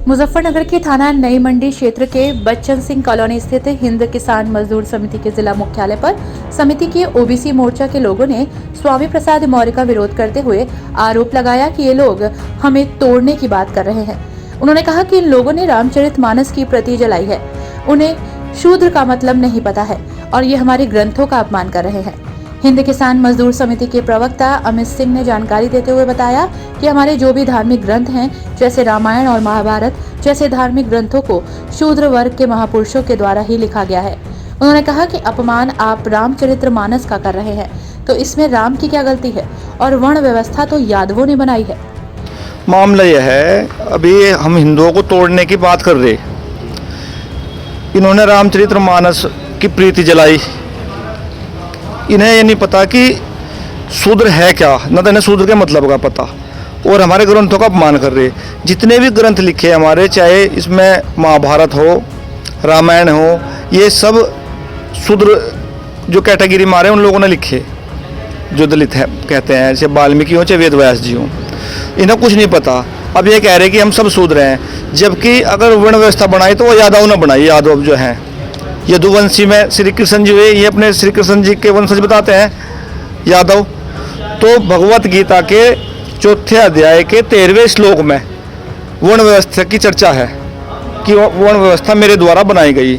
मुजफ्फरनगर के थाना नई मंडी क्षेत्र के बच्चन सिंह कॉलोनी स्थित हिंद किसान मजदूर समिति के जिला मुख्यालय पर समिति के ओबीसी मोर्चा के लोगों ने स्वामी प्रसाद मौर्य का विरोध करते हुए आरोप लगाया कि ये लोग हमें तोड़ने की बात कर रहे हैं। उन्होंने कहा कि इन लोगों ने रामचरितमानस की प्रति जलाई है, उन्हें शूद्र का मतलब नहीं पता है और ये हमारे ग्रंथों का अपमान कर रहे हैं। हिंद किसान मजदूर समिति के प्रवक्ता अमित सिंह ने जानकारी देते हुए बताया कि हमारे जो भी धार्मिक ग्रंथ हैं, जैसे रामायण और महाभारत जैसे धार्मिक ग्रंथों को शूद्र वर्ग के महापुरुषों के द्वारा ही लिखा गया है। उन्होंने कहा कि अपमान आप रामचरितमानस का कर रहे हैं, तो इसमें राम की क्या गलती है और वर्ण व्यवस्था तो यादवों ने बनाई है। मामला यह है, अभी हम हिंदुओं को तोड़ने की बात कर रहे, इन्होंने रामचरितमानस की प्रीति जलाई। इन्हें ये नहीं पता कि शूद्र है क्या, न तो इन्हें शूद्र के मतलब का पता, और हमारे ग्रंथों का अपमान कर रहे। जितने भी ग्रंथ लिखे हमारे, चाहे इसमें महाभारत हो, रामायण हो, ये सब शूद्र जो कैटेगरी मारे उन लोगों ने लिखे, जो दलित है कहते हैं, जैसे वाल्मीकि हो चाहे वेद व्यास जी हो। इन्हें कुछ नहीं पता। अब ये कह रहे कि हम सब शूद्र हैं, जबकि अगर वर्ण व्यवस्था बनाई तो वो यादव ने बनाई। यादव जो हैं यदुवंशी में श्री कृष्ण जी हुए, ये अपने श्री कृष्ण जी के वंशज बताते हैं यादव। तो भगवत गीता के 4 अध्याय के 13वें श्लोक में वर्ण व्यवस्था की चर्चा है कि वर्ण व्यवस्था मेरे द्वारा बनाई गई।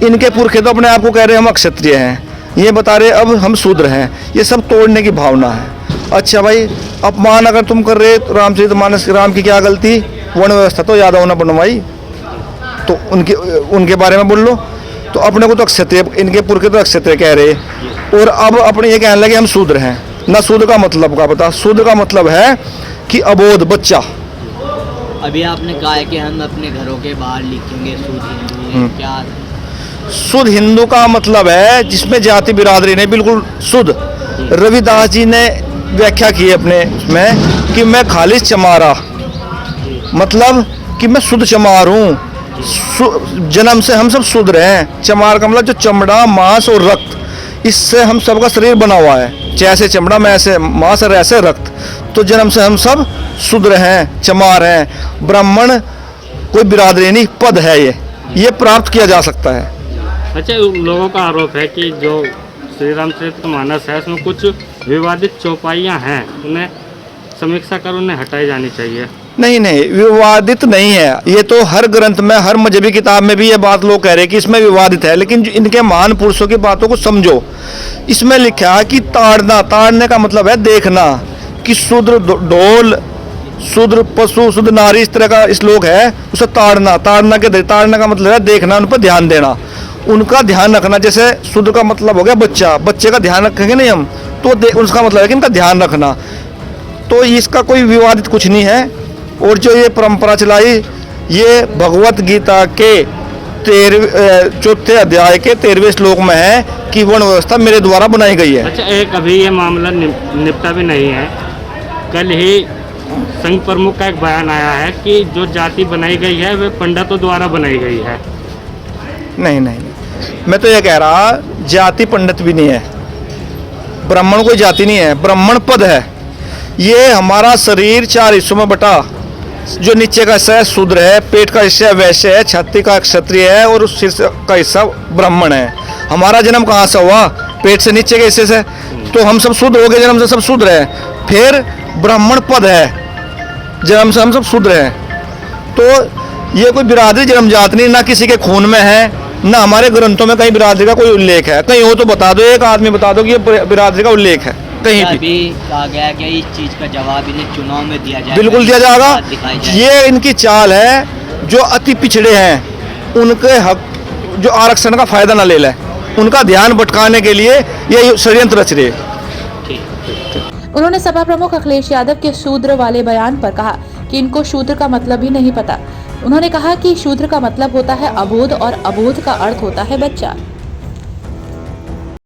इनके पुरखे तो अपने आप को कह रहे हम अक्षत्रिय हैं, ये बता रहे अब हम शूद्र हैं। ये सब तोड़ने की भावना है। अच्छा भाई, अपमान अगर तुम कर रहे तो रामचरितमानस, राम की क्या गलती? वर्ण व्यवस्था तो यादव ने बनवाई, तो उनके बारे में बोल लो। तो अपने को तो क्षत्रिय, इनके पुरखे तो क्षत्रिय कह रहे, और अब अपने ये कहने लगे हम शूद्र हैं। ना शूद्र का मतलब का पता। शूद्र का मतलब है कि अबोध बच्चा। अभी आपने कहा है कि हम अपने घरों के बाहर लिखेंगे शुद्ध हिंदू, क्या शुद्ध हिंदू का मतलब है जिसमें जाति बिरादरी नहीं, बिल्कुल शुद्ध। रविदास जी ने व्याख्या की अपने में कि मैं खालिश चमारा, मतलब कि मैं शुद्ध चमार हूँ। जन्म से हम सब शूद्र हैं। चमार का मतलब जो चमड़ा, मांस और रक्त, इससे हम सबका शरीर बना हुआ है। जैसे चमड़ा में ऐसे मांस और ऐसे रक्त, तो जन्म से हम सब शूद्र हैं, चमार हैं। ब्राह्मण कोई बिरादरी नहीं, पद है ये प्राप्त किया जा सकता है। अच्छा, लोगों का आरोप है कि जो श्री रामचरितमानस है उसमें कुछ विवादित चौपाइयाँ हैं, उन्हें समीक्षा कर उन्हें हटाई जानी चाहिए। नहीं, विवादित नहीं है। ये तो हर ग्रंथ में, हर मजहबी किताब में भी ये बात लोग कह रहे हैं कि इसमें विवादित है, लेकिन इनके महान पुरुषों की बातों को समझो। इसमें लिखा है कि ताड़ने का मतलब है देखना, कि शूद्र ढोल, शूद्र पशु, शूद्र नारी, इस तरह का श्लोक है। उसे ताड़ना का मतलब है देखना, उन पर ध्यान देना, उनका ध्यान रखना। जैसे शूद्र का मतलब हो गया बच्चा, बच्चे का ध्यान रखेंगे नहीं हम, तो उसका मतलब है कि इनका ध्यान रखना। तो इसका कोई विवादित कुछ नहीं है। और जो ये परंपरा चलाई, ये भगवत गीता के 4 अध्याय के 13वें श्लोक में है कि वर्ण व्यवस्था मेरे द्वारा बनाई गई है। अच्छा, एक अभी ये मामला निपटा भी नहीं है। कल ही संघ प्रमुख का एक बयान आया है कि जो जाति बनाई गई है वे पंडितों द्वारा बनाई गई है। नहीं, मैं तो ये कह रहा, जाति पंडित भी नहीं है, ब्राह्मण कोई जाति नहीं है, ब्राह्मण पद है। ये हमारा शरीर 4 हिस्सों में बटा, जो नीचे का हिस्सा है शूद्र है, पेट का हिस्सा वैश्य है, छाती का क्षत्रिय है, और उस शीर्ष का हिस्सा ब्राह्मण है। हमारा जन्म कहाँ से हुआ? पेट से, नीचे के हिस्से से। तो हम सब शूद्र हो गए, जन्म से सब शूद्र है। फिर ब्राह्मण पद है, जन्म से हम सब शूद्र हैं। तो ये कोई बिरादरी जन्म जात नहीं, ना किसी के खून में है, ना हमारे ग्रंथों में कहीं बिरादरी का कोई उल्लेख है। कहीं हो तो बता दो, एक आदमी बता दो कि ये बिरादरी का उल्लेख है कहीं भी। कहा गया कि इस चीज का जवाब इन्हें चुनाव में दिया जाएगा। बिल्कुल दिया जाएगा। ये इनकी चाल है, जो अति पिछड़े हैं उनके हक, जो आरक्षण का फायदा ना ले लें, उनका ध्यान भटकाने के लिए ये षड्यंत्र रच रहे। उन्होंने सभा प्रमुख अखिलेश यादव के शूद्र वाले बयान पर कहा कि इनको शूद्र का मतलब ही नहीं पता। उन्होंने कहा कि शूद्र का मतलब होता है अबोध और अबोध का अर्थ होता है बच्चा।